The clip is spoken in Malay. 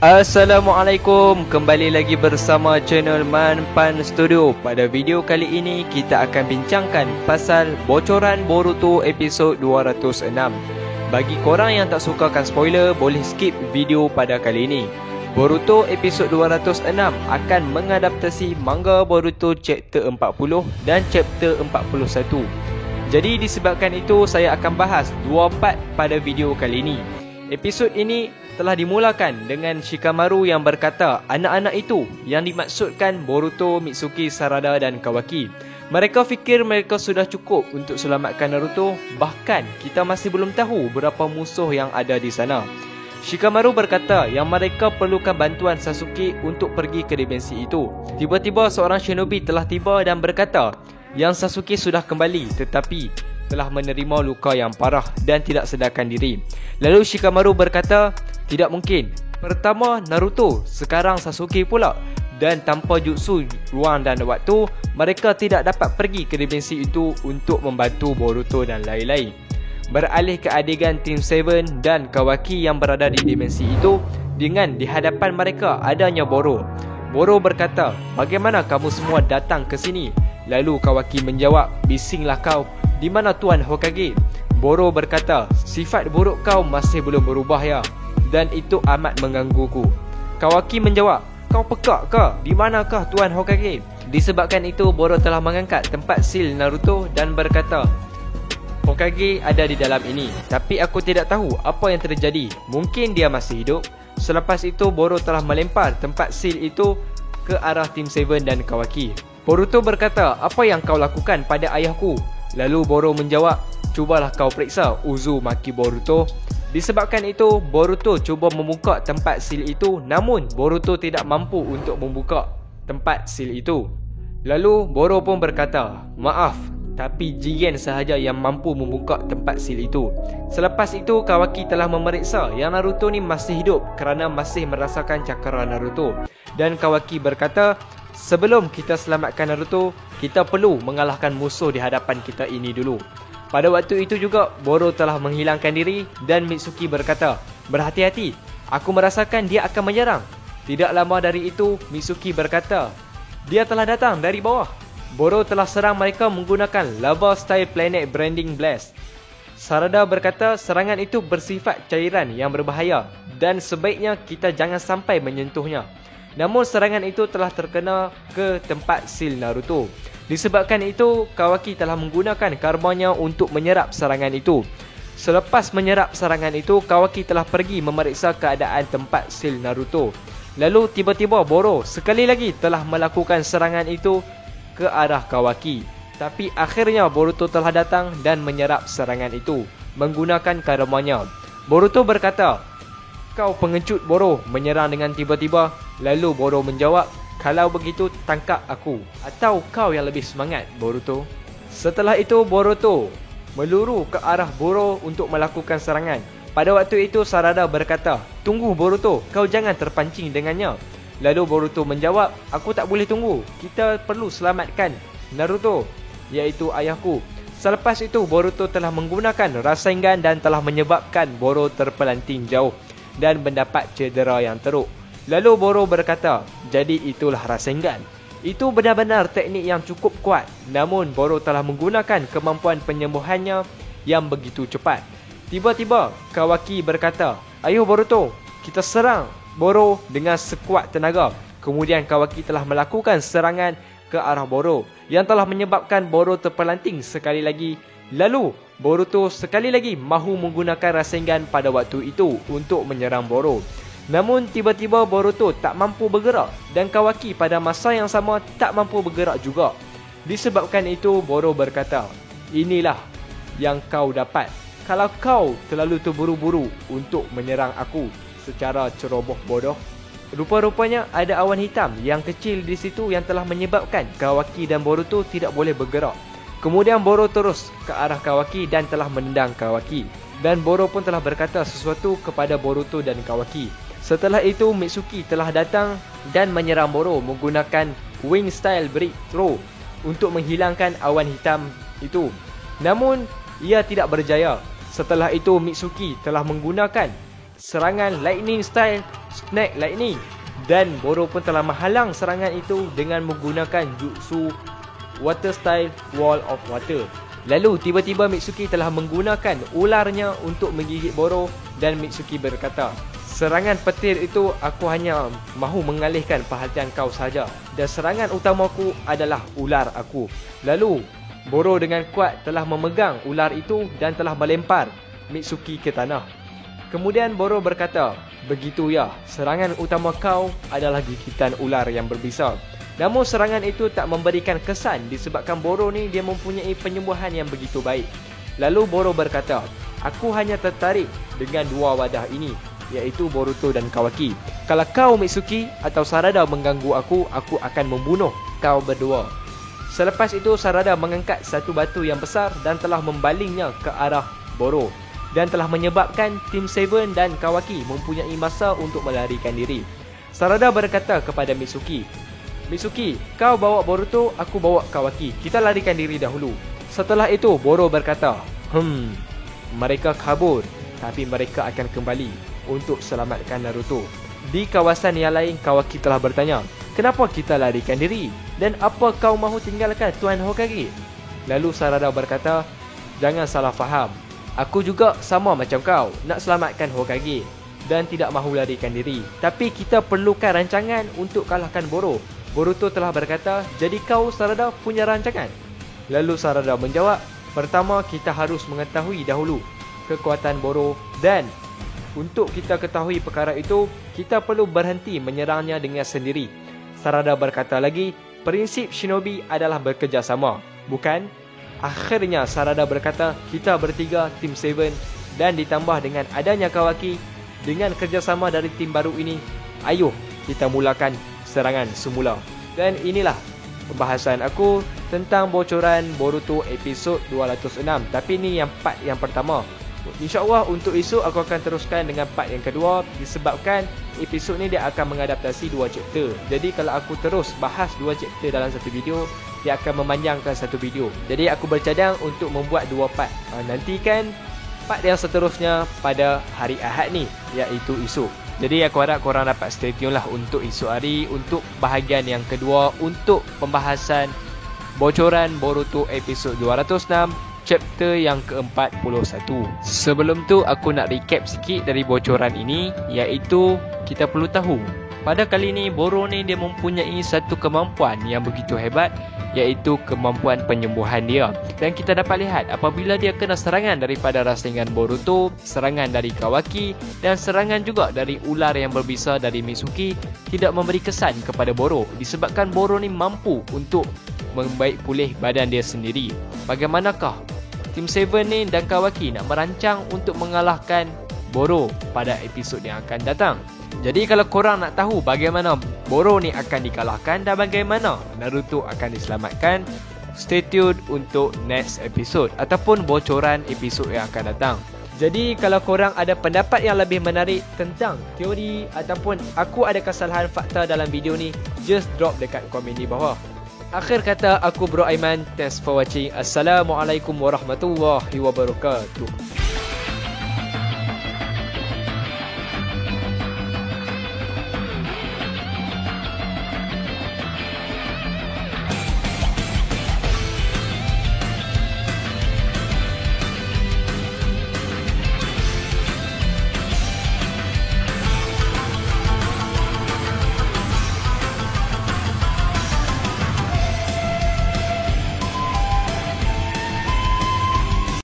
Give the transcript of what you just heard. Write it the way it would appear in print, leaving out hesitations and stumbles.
Assalamualaikum, kembali lagi bersama channel Manpan Studio. Pada video kali ini kita akan bincangkan pasal bocoran Boruto episod 206. Bagi korang yang tak sukakan spoiler, boleh skip video pada kali ini. Boruto episod 206 akan mengadaptasi manga Boruto chapter 40 dan chapter 41. Jadi disebabkan itu saya akan bahas dua part pada video kali ini. Episod ini telah dimulakan dengan Shikamaru yang berkata anak-anak itu yang dimaksudkan Boruto, Mitsuki, Sarada dan Kawaki. Mereka fikir mereka sudah cukup untuk selamatkan Naruto, bahkan kita masih belum tahu berapa musuh yang ada di sana. Shikamaru berkata yang mereka perlukan bantuan Sasuke untuk pergi ke dimensi itu. Tiba-tiba seorang shinobi telah tiba dan berkata yang Sasuke sudah kembali tetapi telah menerima luka yang parah dan tidak sedarkan diri. Lalu Shikamaru berkata, tidak mungkin. Pertama Naruto, sekarang Sasuke pula. Dan tanpa jutsu ruang dan waktu, mereka tidak dapat pergi ke dimensi itu untuk membantu Boruto dan lain-lain. Beralih ke adegan Team 7 dan Kawaki yang berada di dimensi itu, dengan di hadapan mereka adanya Boro. Boro berkata, bagaimana kamu semua datang ke sini? Lalu Kawaki menjawab, bisinglah kau. Di mana Tuan Hokage? Boro berkata, sifat buruk kau masih belum berubah ya, dan itu amat menggangguku. Kawaki menjawab, kau pekak ke? Di manakah Tuan Hokage? Disebabkan itu Boro telah mengangkat tempat sil Naruto dan berkata, Hokage ada di dalam ini, tapi aku tidak tahu apa yang terjadi. Mungkin dia masih hidup. Selepas itu Boro telah melempar tempat sil itu ke arah Team 7 dan Kawaki. Boruto berkata, apa yang kau lakukan pada ayahku? Lalu Boro menjawab, cubalah kau periksa Uzumaki Boruto. Disebabkan itu Boruto cuba membuka tempat sil itu, namun Boruto tidak mampu untuk membuka tempat sil itu. Lalu Boro pun berkata, maaf, tapi Jigen sahaja yang mampu membuka tempat sil itu. Selepas itu Kawaki telah memeriksa yang Naruto ni masih hidup kerana masih merasakan cakra Naruto. Dan Kawaki berkata, sebelum kita selamatkan Naruto, kita perlu mengalahkan musuh di hadapan kita ini dulu. Pada waktu itu juga Boro telah menghilangkan diri dan Mitsuki berkata, berhati-hati, aku merasakan dia akan menyerang. Tidak lama dari itu Mitsuki berkata, dia telah datang dari bawah. Boro telah serang mereka menggunakan Lava Style Planet Branding Blast. Sarada berkata serangan itu bersifat cairan yang berbahaya dan sebaiknya kita jangan sampai menyentuhnya. Namun serangan itu telah terkena ke tempat sil Naruto. Disebabkan itu Kawaki telah menggunakan karmanya untuk menyerap serangan itu. Selepas menyerap serangan itu, Kawaki telah pergi memeriksa keadaan tempat sil Naruto. Lalu tiba-tiba Boro sekali lagi telah melakukan serangan itu ke arah Kawaki. Tapi akhirnya Boruto telah datang dan menyerap serangan itu menggunakan karmanya. Boruto berkata, kau pengecut Boro, menyerang dengan tiba-tiba. Lalu Boro menjawab, kalau begitu tangkap aku, atau kau yang lebih semangat Boruto. Setelah itu Boruto meluru ke arah Boro untuk melakukan serangan. Pada waktu itu Sarada berkata, tunggu Boruto, kau jangan terpancing dengannya. Lalu Boruto menjawab, aku tak boleh tunggu, kita perlu selamatkan Naruto, iaitu ayahku. Selepas itu Boruto telah menggunakan Rasengan dan telah menyebabkan Boro terpelanting jauh dan mendapat cedera yang teruk. Lalu Boro berkata, jadi itulah Rasengan. Itu benar-benar teknik yang cukup kuat. Namun Boro telah menggunakan kemampuan penyembuhannya yang begitu cepat. Tiba-tiba Kawaki berkata, ayo Boruto, kita serang Boro dengan sekuat tenaga. Kemudian Kawaki telah melakukan serangan ke arah Boro yang telah menyebabkan Boro terpelanting sekali lagi. Lalu Boruto sekali lagi mahu menggunakan Rasengan pada waktu itu untuk menyerang Boro. Namun tiba-tiba Boruto tak mampu bergerak dan Kawaki pada masa yang sama tak mampu bergerak juga. Disebabkan itu Boro berkata, inilah yang kau dapat kalau kau terlalu terburu-buru untuk menyerang aku secara ceroboh bodoh. Rupa-rupanya ada awan hitam yang kecil di situ yang telah menyebabkan Kawaki dan Boruto tidak boleh bergerak. Kemudian Boro terus ke arah Kawaki dan telah menendang Kawaki. Dan Boro pun telah berkata sesuatu kepada Boruto dan Kawaki. Setelah itu Mitsuki telah datang dan menyerang Boro menggunakan Wing Style Brick Throw untuk menghilangkan awan hitam itu. Namun ia tidak berjaya. Setelah itu Mitsuki telah menggunakan serangan Lightning Style Snake Lightning. Dan Boro pun telah menghalang serangan itu dengan menggunakan jutsu Water Style Wall of Water. Lalu tiba-tiba Mitsuki telah menggunakan ularnya untuk menggigit Boro dan Mitsuki berkata, serangan petir itu aku hanya mahu mengalihkan perhatian kau saja dan serangan utamaku adalah ular aku. Lalu Boro dengan kuat telah memegang ular itu dan telah melempar Mitsuki ke tanah. Kemudian Boro berkata, begitu ya, serangan utama kau adalah gigitan ular yang berbisa. Namun serangan itu tak memberikan kesan disebabkan Boro ni dia mempunyai penyembuhan yang begitu baik. Lalu Boro berkata, aku hanya tertarik dengan dua wadah ini, iaitu Boruto dan Kawaki. Kalau kau Mitsuki atau Sarada mengganggu aku akan membunuh kau berdua. Selepas itu Sarada mengangkat satu batu yang besar dan telah membalingnya ke arah Boro dan telah menyebabkan Team 7 dan Kawaki mempunyai masa untuk melarikan diri. Sarada berkata kepada Mitsuki, Mitsuki, kau bawa Boruto, aku bawa Kawaki. Kita larikan diri dahulu. Setelah itu Boro berkata, mereka kabur, tapi mereka akan kembali untuk selamatkan Naruto. Di kawasan yang lain Kawaki telah bertanya, kenapa kita larikan diri? Dan apa kau mahu tinggalkan Tuan Hokage? Lalu Sarada berkata, jangan salah faham. Aku juga sama macam kau, nak selamatkan Hokage dan tidak mahu larikan diri. Tapi kita perlukan rancangan untuk kalahkan Boro. Boruto telah berkata, jadi kau Sarada punya rancangan? Lalu Sarada menjawab, pertama kita harus mengetahui dahulu kekuatan Boro dan untuk kita ketahui perkara itu, kita perlu berhenti menyerangnya dengan sendiri. Sarada berkata lagi, prinsip shinobi adalah bekerjasama, bukan? Akhirnya Sarada berkata, kita bertiga Team 7 dan ditambah dengan adanya Kawaki, dengan kerjasama dari tim baru ini, ayo kita mulakan serangan semula. Dan inilah pembahasan aku tentang bocoran Boruto episod 206. Tapi ini yang part yang pertama. InsyaAllah untuk esok aku akan teruskan dengan part yang kedua, disebabkan episod ni dia akan mengadaptasi 2 chapter. Jadi kalau aku terus bahas 2 chapter dalam satu video, dia akan memanjangkan satu video. Jadi aku bercadang untuk membuat 2 part. Nantikan part yang seterusnya pada hari Ahad ni, iaitu esok. Jadi aku harap korang dapat stay tune lah untuk esok hari, untuk bahagian yang kedua, untuk pembahasan bocoran Boruto episod 206 chapter yang ke-41. Sebelum tu aku nak recap sikit dari bocoran ini, iaitu kita perlu tahu pada kali ni Boro ni dia mempunyai satu kemampuan yang begitu hebat, iaitu kemampuan penyembuhan dia. Dan kita dapat lihat apabila dia kena serangan daripada rasingan Boruto, serangan dari Kawaki dan serangan juga dari ular yang berbisa dari Mitsuki, tidak memberi kesan kepada Boro disebabkan Boro ni mampu untuk membaik pulih badan dia sendiri. Bagaimanakah Team 7 ni dan Kawaki nak merancang untuk mengalahkan Boro pada episod yang akan datang? Jadi kalau korang nak tahu bagaimana Boro ni akan dikalahkan dan bagaimana Naruto akan diselamatkan, stay tune untuk next episode ataupun bocoran episod yang akan datang. Jadi kalau korang ada pendapat yang lebih menarik tentang teori ataupun aku ada kesalahan fakta dalam video ni, just drop dekat komen di bawah. Akhir kata, aku Bro Aiman. Thanks for watching. Assalamualaikum warahmatullahi wabarakatuh.